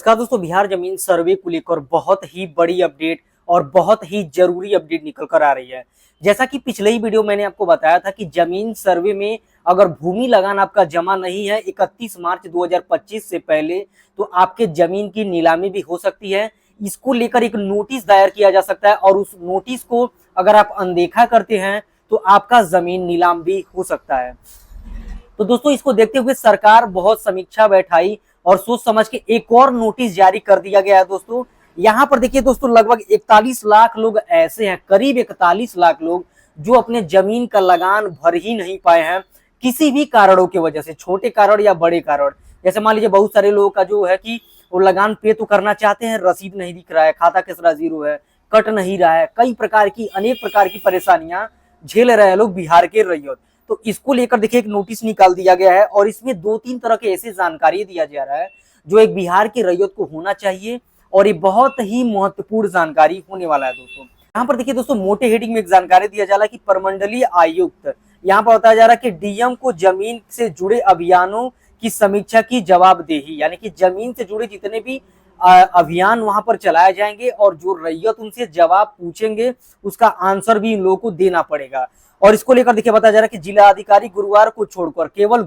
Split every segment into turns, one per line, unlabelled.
इसका दोस्तों बिहार जमीन सर्वे को लेकर बहुत ही बड़ी अपडेट और बहुत ही जरूरी अपडेट निकल कर आ रही है। जैसा कि पिछले ही वीडियो मैंने आपको बताया था कि जमीन सर्वे में अगर भूमि लगान आपका जमा नहीं है 31 मार्च 2025 से पहले तो आपके जमीन की नीलामी भी हो सकती है। इसको लेकर एक नोटिस दायर किया जा सकता है और उस नोटिस को अगर आप अनदेखा करते हैं तो आपका जमीन नीलाम भी हो सकता है। तो दोस्तों इसको देखते हुए सरकार बहुत समीक्षा बैठाई और सोच समझ के एक और नोटिस जारी कर दिया गया है। दोस्तों यहाँ पर देखिए दोस्तों लगभग 41 लाख लोग ऐसे हैं, करीब 41 लाख लोग जो अपने जमीन का लगान भर ही नहीं पाए हैं किसी भी कारणों की वजह से, छोटे कारण या बड़े कारण। जैसे मान लीजिए बहुत सारे लोगों का जो है कि वो लगान पे तो करना चाहते हैं, रसीद नहीं दिख रहा है, खाता किसरा जीरो है, कट नहीं रहा है, कई प्रकार की अनेक प्रकार की परेशानियां झेल रहे हैं लोग बिहार के रैयत। तो इसको लेकर देखिए एक नोटिस निकाल दिया गया है और इसमें 2-3 तरह के ऐसे जानकारी दिया जा रहा है जो एक बिहार के रैयत को होना चाहिए और ये बहुत ही महत्वपूर्ण जानकारी होने वाला है। दोस्तों यहाँ पर देखिए दोस्तों मोटे हेडिंग में एक जानकारी दिया जा रहा है कि प्रमंडलीय आयुक्त, यहाँ पर बताया जा रहा है कि डीएम को जमीन से जुड़े अभियानों की समीक्षा की जवाबदेही, यानी कि जमीन से जुड़े जितने भी अभियान वहां पर चलाए जाएंगे और जो रैयत उनसे जवाब पूछेंगे उसका आंसर भी इन लोगों को देना पड़ेगा। और इसको लेकर देखिए बताया जा रहा है कि जिला अधिकारी गुरुवार को छोड़कर, केवल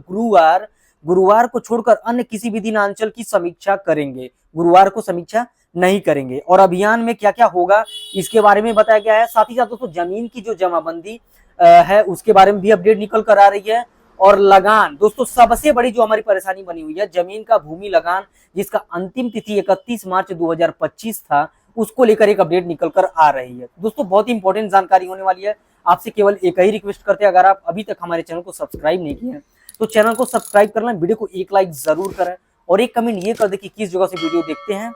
गुरुवार को छोड़कर अन्य किसी भी दिन अंचल की समीक्षा करेंगे, गुरुवार को समीक्षा नहीं करेंगे। और अभियान में क्या क्या होगा इसके बारे में बताया गया है। साथ ही साथ दोस्तों जमीन की जो जमाबंदी है उसके बारे में भी अपडेट निकल कर आ रही है। और लगान दोस्तों सबसे बड़ी जो हमारी परेशानी बनी हुई है, जमीन का भूमि लगान जिसका अंतिम तिथि 31 मार्च 2025 था, उसको लेकर एक अपडेट निकल कर आ रही है। दोस्तों बहुत इंपॉर्टेंट जानकारी होने वाली है। आपसे केवल एक ही रिक्वेस्ट करते हैं, अगर आप अभी तक हमारे चैनल को सब्सक्राइब नहीं किए हैं तो चैनल को सब्सक्राइब करना, वीडियो को एक लाइक जरूर करें और एक कमेंट ये कर दे कि किस जगह से वीडियो देखते हैं,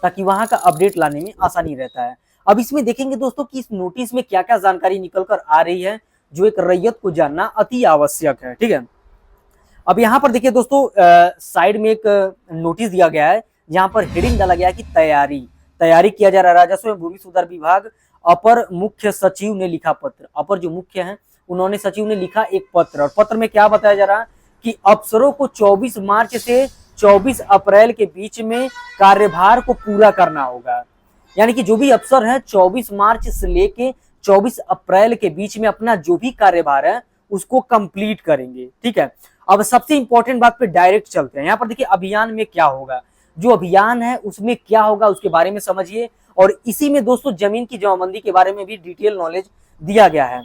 ताकि वहां का अपडेट लाने में आसानी रहता है। अब इसमें देखेंगे दोस्तों कि इस नोटिस में क्या क्या जानकारी निकल कर आ रही है जो एक रैयत को जानना अति आवश्यक है। ठीक है, अब यहाँ पर देखिए दोस्तों साइड में एक नोटिस दिया गया है जहां पर हेडिंग डाला गया है कि तैयारी किया जा रहा है। राजस्व एवं भूमि सुधार विभाग अपर मुख्य सचिव ने लिखा पत्र, अपर जो मुख्य हैं उन्होंने सचिव ने लिखा एक पत्र, और पत्र में क्या बताया जा रहा है कि अफसरों को 24 मार्च से 24 अप्रैल के बीच में कार्यभार को पूरा करना होगा। यानी कि जो भी अफसर है 24 मार्च से लेके 24 अप्रैल के बीच में अपना जो भी कार्यभार है उसको कंप्लीट करेंगे। ठीक है, अब सबसे इंपॉर्टेंट बात पे डायरेक्ट चलते हैं। यहाँ पर देखिए अभियान में क्या होगा, जो अभियान है उसमें क्या होगा उसके बारे में समझिए। और इसी में दोस्तों जमीन की जमाबंदी के बारे में भी डिटेल नॉलेज दिया गया है।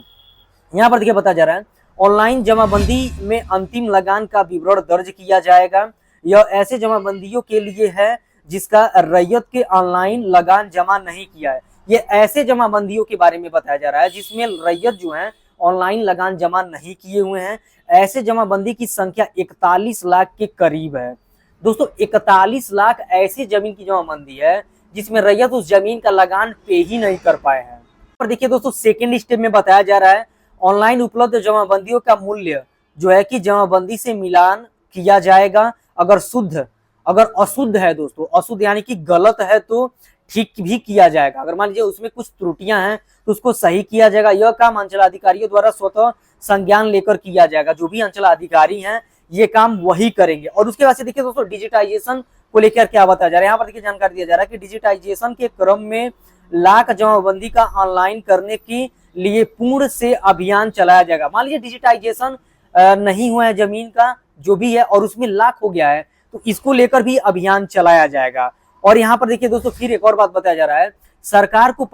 यहाँ पर देखिए बताया जा रहा है ऑनलाइन जमाबंदी में अंतिम लगान का विवरण दर्ज किया जाएगा। यह ऐसे जमाबंदियों के लिए है जिसका रैयत के ऑनलाइन लगान जमा नहीं किया है। ये ऐसे जमाबंदियों के बारे में बताया जा रहा है जिसमें रैयत जो है ऑनलाइन लगान जमा नहीं किए हुए हैं। ऐसे जमाबंदी की संख्या 41 लाख के करीब है। दोस्तों 41 लाख ऐसी जमीन की जमाबंदी है जिसमें रैयत उस जमीन का लगान पे ही नहीं कर पाए हैं। पर देखिए दोस्तों सेकेंड स्टेप में बताया जा रहा है ऑनलाइन उपलब्ध जमाबंदियों का मूल्य जो है कि जमाबंदी से मिलान किया जाएगा। अगर अशुद्ध है दोस्तों, अशुद्ध यानी कि गलत है तो ठीक भी किया जाएगा। अगर मान लीजिए उसमें कुछ त्रुटियां हैं तो उसको सही किया जाएगा। यह काम अंचलाधिकारियों द्वारा स्वतः संज्ञान लेकर किया जाएगा। जो भी अंचलाधिकारी हैं ये काम वही करेंगे। और उसके बाद से देखिए दोस्तों डिजिटाइजेशन को लेकर क्या बताया जा रहा है। यहाँ पर देखिए जानकारी दिया जा रहा है कि डिजिटाइजेशन के क्रम में लाख जमाबंदी का ऑनलाइन करने के लिए पूर्ण से अभियान चलाया जाएगा। मान लीजिए डिजिटाइजेशन नहीं हुआ है जमीन का जो भी है और उसमें लाख हो गया है तो इसको लेकर भी अभियान चलाया जाएगा। और यहाँ पर देखिए दोस्तों फिर एक और बात बताया जा रहा है, सरकार को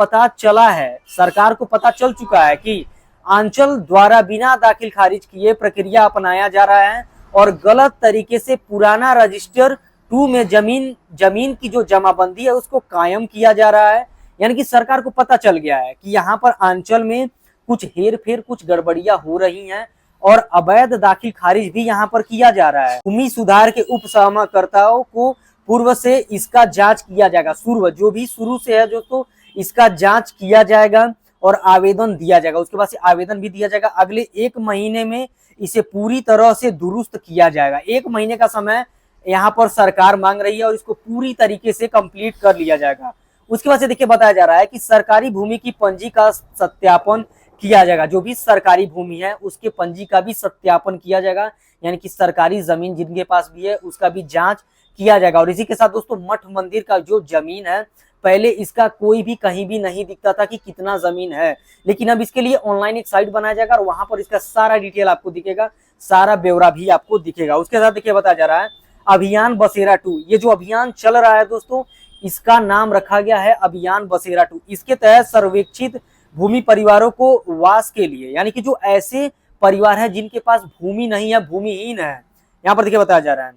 पता चल चुका है कि अंचल द्वारा बिना दाखिल खारिज किए प्रक्रिया अपनाया जा रहा है और गलत तरीके से पुराना रजिस्टर 2 में जमीन की जो जमाबंदी है उसको कायम किया जा रहा है। यानी कि सरकार को पता चल गया है कि यहाँ पर अंचल में कुछ हेर फेर, कुछ गड़बड़ियां हो रही हैं और अवैध दाखिल खारिज भी यहाँ पर किया जा रहा है। भूमि सुधार के उप समाकर्ताओं को पूर्व से इसका जांच किया जाएगा। जो भी शुरू से है जो तो इसका जांच किया जाएगा और आवेदन दिया जाएगा। उसके बाद से आवेदन भी दिया जाएगा। अगले 1 महीने में इसे पूरी तरह से दुरुस्त किया जाएगा। 1 महीने का समय यहाँ पर सरकार मांग रही है और इसको पूरी तरीके से कंप्लीट कर लिया जाएगा। उसके बाद से देखिए बताया जा रहा है कि सरकारी भूमि की पंजी का सत्यापन किया जाएगा। जो भी सरकारी भूमि है उसके पंजी का भी सत्यापन किया जाएगा। यानी कि सरकारी जमीन जिनके पास भी है उसका भी जांच किया जाएगा। और इसी के साथ दोस्तों मठ मंदिर का जो जमीन है, पहले इसका कोई भी कहीं भी नहीं दिखता था कि कितना जमीन है, लेकिन अब इसके लिए ऑनलाइन एक साइट बनाया जाएगा और वहां पर इसका सारा डिटेल आपको दिखेगा, सारा ब्यौरा भी आपको दिखेगा। उसके साथ देखिए बताया जा रहा है अभियान बसेरा 2। ये जो अभियान चल रहा है दोस्तों, इसका नाम रखा गया है अभियान बसेरा 2। इसके तहत सर्वेक्षित भूमि परिवारों को वास के लिए, यानी कि जो ऐसे परिवार है जिनके पास भूमि नहीं है, भूमिहीन है, यहाँ पर देखिए बताया जा रहा है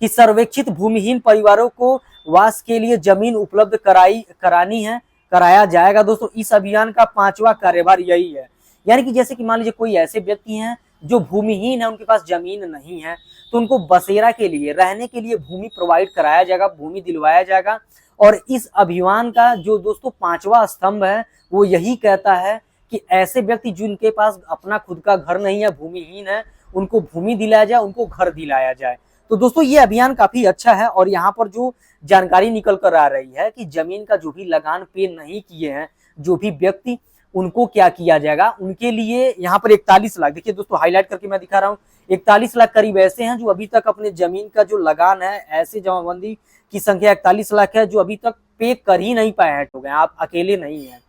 कि सर्वेक्षित भूमिहीन परिवारों को वास के लिए जमीन उपलब्ध कराया जाएगा। दोस्तों इस अभियान का 5वां कार्यभार यही है। यानी कि जैसे कि मान लीजिए कोई ऐसे व्यक्ति हैं जो भूमिहीन है, उनके पास जमीन नहीं है, तो उनको बसेरा के लिए, रहने के लिए भूमि प्रोवाइड कराया जाएगा, भूमि दिलवाया जाएगा। और इस अभियान का जो दोस्तों 5वां स्तंभ है वो यही कहता है कि ऐसे व्यक्ति जिनके पास अपना खुद का घर नहीं है, भूमिहीन है, उनको भूमि दिलाया जाए, उनको घर दिलाया जाए। तो दोस्तों ये अभियान काफी अच्छा है। और यहाँ पर जो जानकारी निकल कर आ रही है कि जमीन का जो भी लगान पे नहीं किए हैं जो भी व्यक्ति, उनको क्या किया जाएगा, उनके लिए यहाँ पर 41 लाख, देखिए दोस्तों हाईलाइट करके मैं दिखा रहा हूँ, 41 लाख करीब ऐसे हैं जो अभी तक अपने जमीन का जो लगान है, ऐसे जमाबंदी की संख्या 41 लाख है जो अभी तक पे कर ही नहीं पाए हैं। हो गए, आप अकेले नहीं हैं।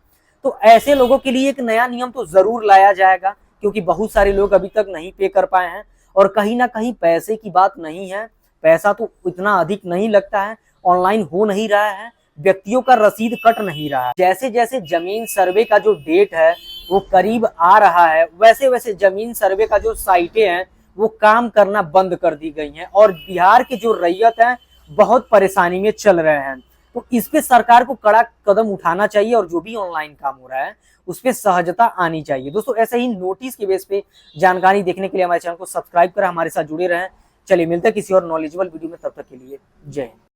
तो ऐसे लोगों के लिए एक नया नियम तो जरूर लाया जाएगा, क्योंकि बहुत सारे लोग अभी तक नहीं पे कर पाए हैं। और कहीं ना कहीं पैसे की बात नहीं है, पैसा तो इतना अधिक नहीं लगता है, ऑनलाइन हो नहीं रहा है, व्यक्तियों का रसीद कट नहीं रहा है। जैसे जैसे जमीन सर्वे का जो डेट है वो करीब आ रहा है, वैसे वैसे जमीन सर्वे का जो साइटें हैं वो काम करना बंद कर दी गई हैं। और बिहार के जो रैयत हैं बहुत परेशानी में चल रहे हैं। तो इस पे सरकार को कड़ा कदम उठाना चाहिए और जो भी ऑनलाइन काम हो रहा है उस पर सहजता आनी चाहिए। दोस्तों ऐसे ही नोटिस के बेस पे जानकारी देखने के लिए हमारे चैनल को सब्सक्राइब करें, हमारे साथ जुड़े रहें। चलिए मिलते हैं किसी और नॉलेजेबल वीडियो में, तब तक के लिए जय हिंद।